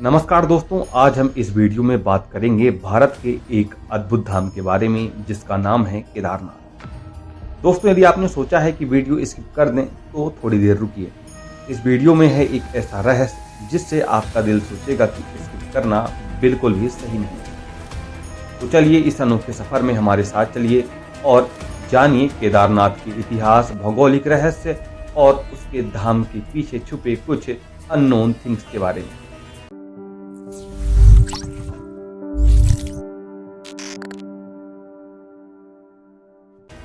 नमस्कार दोस्तों, आज हम इस वीडियो में बात करेंगे भारत के एक अद्भुत धाम के बारे में जिसका नाम है केदारनाथ। दोस्तों, यदि आपने सोचा है कि वीडियो स्किप कर दें तो थोड़ी देर रुकिए। इस वीडियो में है एक ऐसा रहस्य जिससे आपका दिल सोचेगा कि स्किप करना बिल्कुल भी सही नहीं है। तो चलिए इस अनोखे सफर में हमारे साथ चलिए और जानिए केदारनाथ के इतिहास, भौगोलिक रहस्य और उसके धाम के पीछे छुपे कुछ अननोन थिंग्स के बारे में।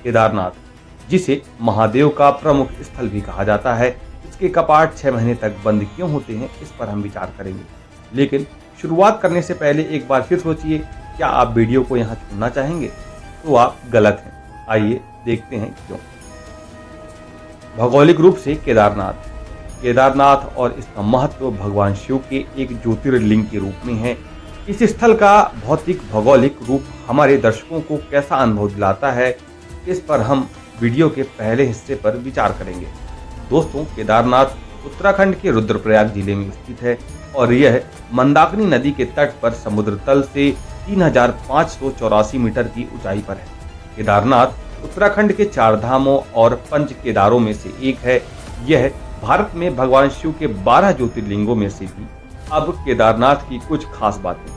केदारनाथ, जिसे महादेव का प्रमुख स्थल भी कहा जाता है, इसके कपाट 6 महीने तक बंद क्यों होते हैं, इस पर हम विचार करेंगे। लेकिन शुरुआत करने से पहले एक बार फिर सोचिए, क्या आप वीडियो को यहाँ छोड़ना चाहेंगे? तो आप गलत हैं। आइए देखते हैं क्यों। भौगोलिक रूप से केदारनाथ और इसका महत्व भगवान शिव के एक ज्योतिर्लिंग के रूप में है। इस स्थल का भौतिक भौगोलिक रूप हमारे दर्शकों को कैसा अनुभव दिलाता है, इस पर हम वीडियो के पहले हिस्से पर विचार करेंगे। दोस्तों, केदारनाथ उत्तराखंड के रुद्रप्रयाग जिले में स्थित है और यह मंदाकिनी नदी के तट पर समुद्र तल से 3584 मीटर की ऊंचाई पर है। केदारनाथ उत्तराखंड के 4 धामों और 5 केदारों में से एक है। यह भारत में भगवान शिव के 12 ज्योतिर्लिंगों में से भी। अब केदारनाथ की कुछ खास बातें।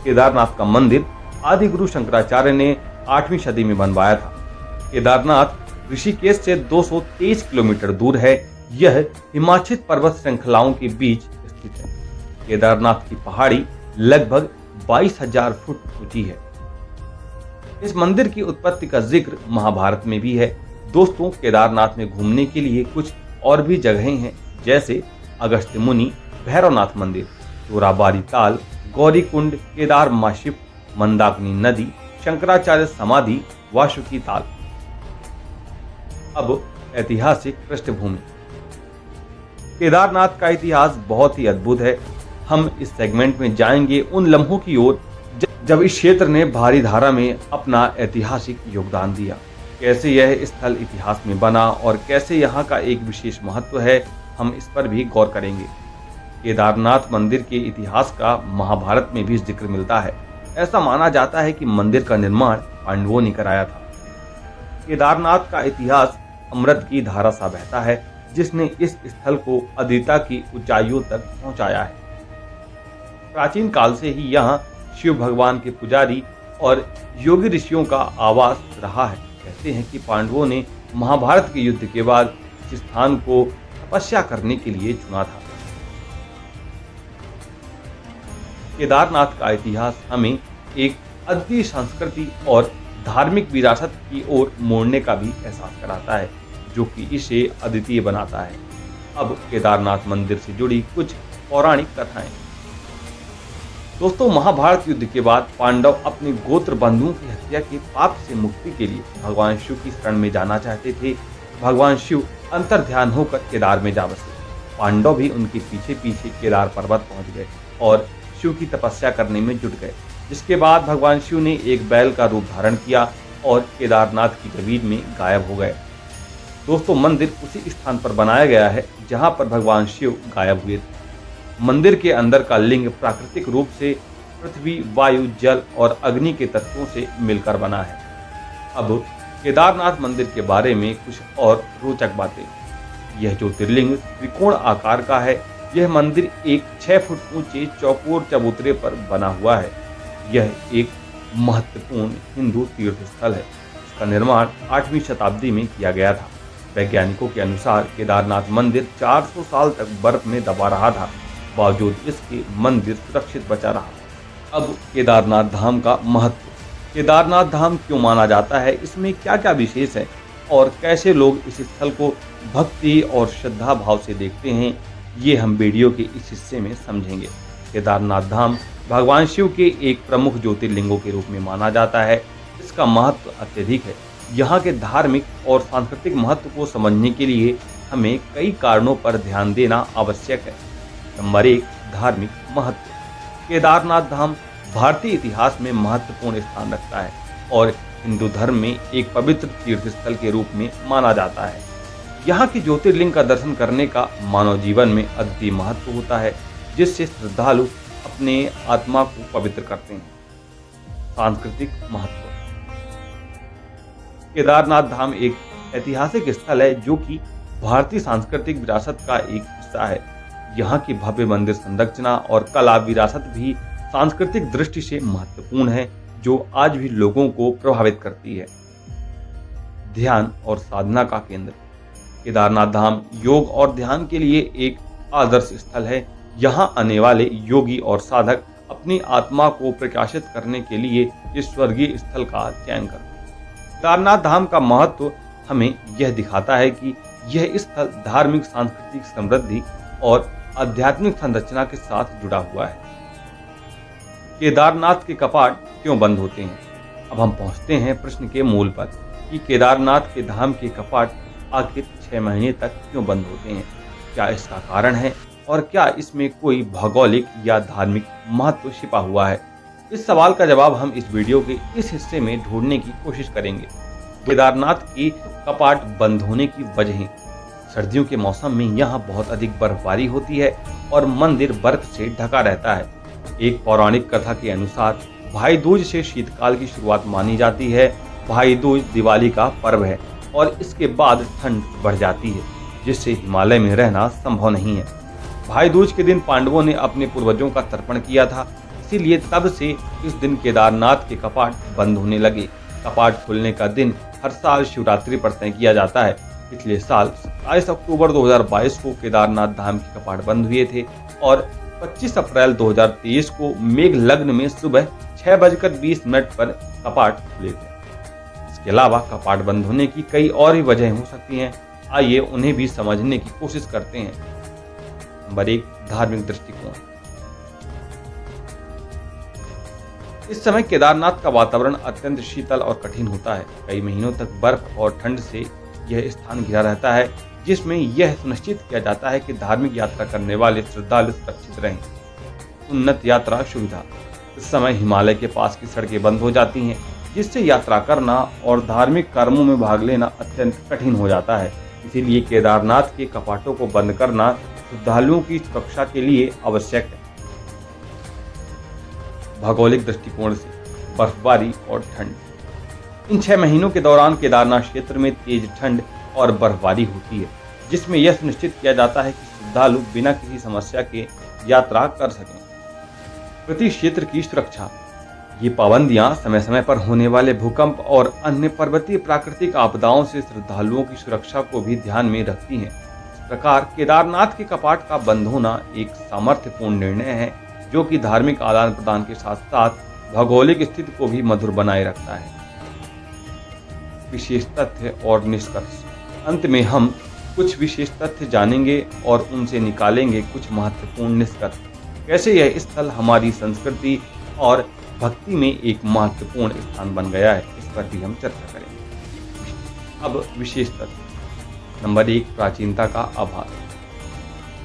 केदारनाथ का मंदिर आदि गुरु शंकराचार्य ने 8वीं सदी में बनवाया था। केदारनाथ ऋषिकेश से 223 किलोमीटर दूर है। यह हिमाच्छिद पर्वत श्रृंखलाओं के बीच स्थित है। केदारनाथ की पहाड़ी लगभग 22,000 फुट ऊंची है। इस मंदिर की उत्पत्ति का जिक्र महाभारत में भी है। दोस्तों, केदारनाथ में घूमने के लिए कुछ और भी जगहें हैं, जैसे अगस्त्य मुनि, भैरवनाथ मंदिर, चोराबाड़ी ताल, गौरी कुंड, केदार माशिप, मंदाकिनी नदी, शंकराचार्य समाधि, वासुकी ताल। अब ऐतिहासिक पृष्ठभूमि। केदारनाथ का इतिहास बहुत ही अद्भुत है। हम इस सेगमेंट में जाएंगे उन लम्हों की ओर जब इस क्षेत्र ने भारी धारा में अपना ऐतिहासिक योगदान दिया, कैसे यह स्थल इतिहास में बना और कैसे यहाँ का एक विशेष महत्व है, हम इस पर भी गौर करेंगे। केदारनाथ मंदिर के इतिहास का महाभारत में भी जिक्र मिलता है। ऐसा माना जाता है कि मंदिर का निर्माण पांडवों ने कराया था। केदारनाथ का इतिहास अमृत की धारा सा बहता है, जिसने इस स्थल को अद्वितीयता की ऊंचाइयों तक पहुंचाया है। प्राचीन काल से ही यहाँ शिव भगवान के पुजारी और योगी ऋषियों का आवास रहा है। कहते हैं कि पांडवों ने महाभारत के युद्ध के बाद इस स्थान को तपस्या करने के लिए चुना था। केदारनाथ का इतिहास हमें एक अद्वितीय संस्कृति और धार्मिक विरासत की ओर मोड़ने का भी एहसास कराता है, जो कि इसे अद्वितीय बनाता है। अब केदारनाथ मंदिर से जुड़ी कुछ पौराणिक कथाएं। दोस्तों, महाभारत युद्ध के बाद पांडव अपने गोत्र बंधुओं की हत्या के पाप से मुक्ति के लिए भगवान शिव की शरण में जाना चाहते थे। भगवान शिव अंतर्ध्यान होकर केदार में जा बसे। पांडव भी उनके पीछे पीछे केदार पर्वत पहुंच गए और शिव की तपस्या करने में जुट गए। जिसके बाद भगवान शिव ने एक बैल का रूप धारण किया और केदारनाथ की जमीन में गायब हो गए। दोस्तों, मंदिर उसी स्थान पर बनाया गया है जहां पर भगवान शिव गायब हुए थे। मंदिर के अंदर का लिंग प्राकृतिक रूप से पृथ्वी, वायु, जल और अग्नि के तत्वों से मिलकर बना है। अब केदारनाथ मंदिर के बारे में कुछ और रोचक बातें। यह ज्योतिर्लिंग त्रिकोण आकार का है। यह मंदिर एक 6 फुट ऊंचे चौकोर चबूतरे पर बना हुआ है। यह एक महत्वपूर्ण हिंदू तीर्थ स्थल है। इसका निर्माण 8वीं शताब्दी में किया गया था। वैज्ञानिकों के अनुसार केदारनाथ मंदिर 400 साल तक बर्फ में दबा रहा था, बावजूद इसके मंदिर सुरक्षित बचा रहा। अब केदारनाथ धाम का महत्व। केदारनाथ धाम क्यों माना जाता है, इसमें क्या क्या विशेष है और कैसे लोग इस स्थल को भक्ति और श्रद्धा भाव से देखते हैं, ये हम वीडियो के इस हिस्से में समझेंगे। केदारनाथ धाम भगवान शिव के एक प्रमुख ज्योतिर्लिंगों के रूप में माना जाता है। इसका महत्व अत्यधिक है। यहाँ के धार्मिक और सांस्कृतिक महत्व को समझने के लिए हमें कई कारणों पर ध्यान देना आवश्यक है। नंबर 1, धार्मिक महत्व। केदारनाथ धाम भारतीय इतिहास में महत्वपूर्ण स्थान रखता है और हिंदू धर्म में एक पवित्र तीर्थ स्थल के रूप में माना जाता है। यहाँ के ज्योतिर्लिंग का दर्शन करने का मानव जीवन में अद्वितीय महत्व होता है, जिससे श्रद्धालु अपने आत्मा को पवित्र करते हैं। सांस्कृतिक महत्व। केदारनाथ धाम एक ऐतिहासिक स्थल है जो कि भारतीय सांस्कृतिक विरासत का एक हिस्सा है। यहाँ की भव्य मंदिर संरचना और कला विरासत भी सांस्कृतिक दृष्टि से महत्वपूर्ण है, जो आज भी लोगों को प्रभावित करती है। ध्यान और साधना का केंद्र। केदारनाथ धाम योग और ध्यान के लिए एक आदर्श स्थल है। यहाँ आने वाले योगी और साधक अपनी आत्मा को प्रकाशित करने के लिए इस स्वर्गीय स्थल का चयन करते हैं। केदारनाथ धाम का महत्व हमें यह दिखाता है कि यह स्थल धार्मिक, सांस्कृतिक समृद्धि और आध्यात्मिक संरचना के साथ जुड़ा हुआ है। केदारनाथ के कपाट क्यों बंद होते हैं? अब हम पहुंचते हैं प्रश्न के मूल पर कि केदारनाथ के धाम के कपाट आखिर 6 महीने तक क्यों बंद होते हैं? क्या इसका कारण है और क्या इसमें कोई भौगोलिक या धार्मिक महत्व छिपा हुआ है? इस सवाल का जवाब हम इस वीडियो के इस हिस्से में ढूंढने की कोशिश करेंगे। केदारनाथ की कपाट बंद होने की वजह। सर्दियों के मौसम में यहाँ बहुत अधिक बर्फबारी होती है और मंदिर बर्फ से ढका रहता है। एक पौराणिक कथा के अनुसार भाई दूज से शीतकाल की शुरुआत मानी जाती है। भाई दूज दिवाली का पर्व है और इसके बाद ठंड बढ़ जाती है, जिससे हिमालय में रहना संभव नहीं है। भाई दूज के दिन पांडवों ने अपने पूर्वजों का तर्पण किया था, इसीलिए तब से इस दिन केदारनाथ के कपाट बंद होने लगे। कपाट खुलने का दिन हर साल शिवरात्रि पर तय किया जाता है। पिछले साल 27 अक्टूबर 2022 को केदारनाथ धाम के कपाट बंद हुए थे और 25 अप्रैल 2023 को मेघ लग्न में सुबह 6:20 पर कपाट खुले थे। इसके अलावा कपाट बंद होने की कई और भी वजह हो सकती हैं। आइए उन्हें भी समझने की कोशिश करते हैं। नंबर 1, धार्मिक दृष्टिकोण। इस समय केदारनाथ का वातावरण अत्यंत शीतल और कठिन होता है। कई महीनों तक बर्फ और ठंड से यह स्थान घिरा रहता है, जिसमें यह सुनिश्चित किया जाता है कि धार्मिक यात्रा करने वाले श्रद्धालु सुरक्षित रहें। उन्नत यात्रा सुविधा। इस समय हिमालय के पास की सड़कें बंद हो जाती हैं, जिससे यात्रा करना और धार्मिक कर्मों में भाग लेना अत्यंत कठिन हो जाता है। इसीलिए केदारनाथ के कपाटों को बंद करना श्रद्धालुओं की सुरक्षा के लिए आवश्यक है। भौगोलिक दृष्टिकोण से बर्फबारी और ठंड। इन 6 महीनों के दौरान केदारनाथ क्षेत्र में तेज ठंड और बर्फबारी होती है, जिसमें यह सुनिश्चित किया जाता है कि श्रद्धालु बिना किसी समस्या के यात्रा कर सकें। प्रति क्षेत्र की सुरक्षा। ये पाबंदियां समय समय पर होने वाले भूकंप और अन्य पर्वतीय प्राकृतिक आपदाओं से श्रद्धालुओं की सुरक्षा को भी ध्यान में रखती हैं। इस प्रकार केदारनाथ के कपाट का बंद होना एक सामर्थ्यपूर्ण निर्णय है, जो कि धार्मिक आदान प्रदान के साथ साथ भौगोलिक स्थिति को भी मधुर बनाए रखता है। विशेष तथ्य और निष्कर्ष। अंत में हम कुछ विशेष तथ्य जानेंगे और उनसे निकालेंगे कुछ महत्वपूर्ण निष्कर्ष। कैसे यह स्थल हमारी संस्कृति और भक्ति में एक महत्वपूर्ण स्थान बन गया है, इस पर भी हम चर्चा करेंगे। अब विशेष तथ्य। नंबर 1, प्राचीनता का आभास।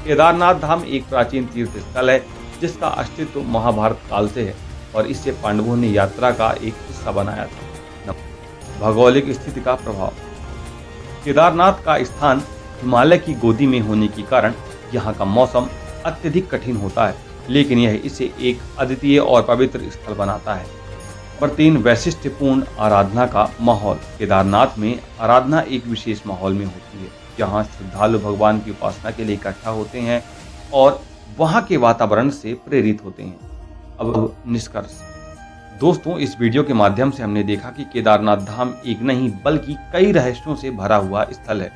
केदारनाथ धाम एक प्राचीन तीर्थ स्थल है, जिसका अस्तित्व महाभारत काल से है और इससे पांडवों ने यात्रा का एक हिस्सा बनाया था। भौगोलिक स्थिति का प्रभाव। केदारनाथ का स्थान हिमालय की गोदी में होने के कारण यहाँ का मौसम अत्यधिक कठिन होता है, लेकिन यह इसे एक अद्वितीय और पवित्र स्थल बनाता है। नंबर 3, वैशिष्ट्यपूर्ण आराधना का माहौल। केदारनाथ में आराधना एक विशेष माहौल में होती है, जहाँ श्रद्धालु भगवान की उपासना के लिए इकट्ठा होते हैं और वहाँ के वातावरण से प्रेरित होते हैं। अब निष्कर्ष। दोस्तों, इस वीडियो के माध्यम से हमने देखा कि केदारनाथ धाम एक नहीं बल्कि कई रहस्यों से भरा हुआ स्थल है।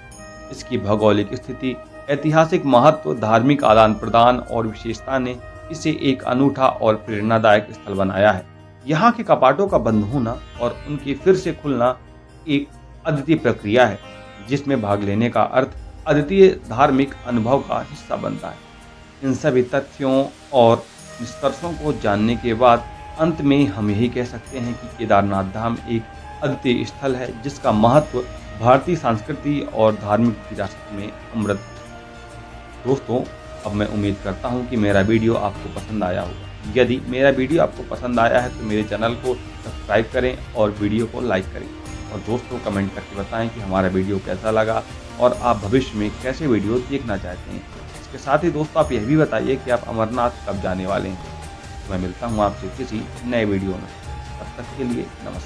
इसकी भौगोलिक स्थिति, ऐतिहासिक महत्व, धार्मिक आदान प्रदान और विशेषता ने इसे एक अनूठा और प्रेरणादायक स्थल बनाया है। यहाँ के कपाटों का बंद होना और उनके फिर से खुलना एक अद्वितीय प्रक्रिया है, जिसमें भाग लेने का अर्थ अद्वितीय धार्मिक अनुभव का हिस्सा बनता है। इन सभी तथ्यों और निष्कर्षों को जानने के बाद अंत में हम यही कह सकते हैं कि केदारनाथ धाम एक अद्वितीय स्थल है, जिसका महत्व भारतीय संस्कृति और धार्मिक विरासत में अमृत है। दोस्तों, अब मैं उम्मीद करता हूं कि मेरा वीडियो आपको पसंद आया होगा। यदि मेरा वीडियो आपको पसंद आया है तो मेरे चैनल को सब्सक्राइब करें और वीडियो को लाइक करें और दोस्तों कमेंट करके बताएं कि हमारा वीडियो कैसा लगा और आप भविष्य में कैसे वीडियो देखना चाहते हैं। इसके साथ ही दोस्तों आप यह भी बताइए कि आप अमरनाथ कब जाने वाले हैं। मैं मिलता हूँ आपसे किसी नए वीडियो में। तब तक के लिए नमस्कार।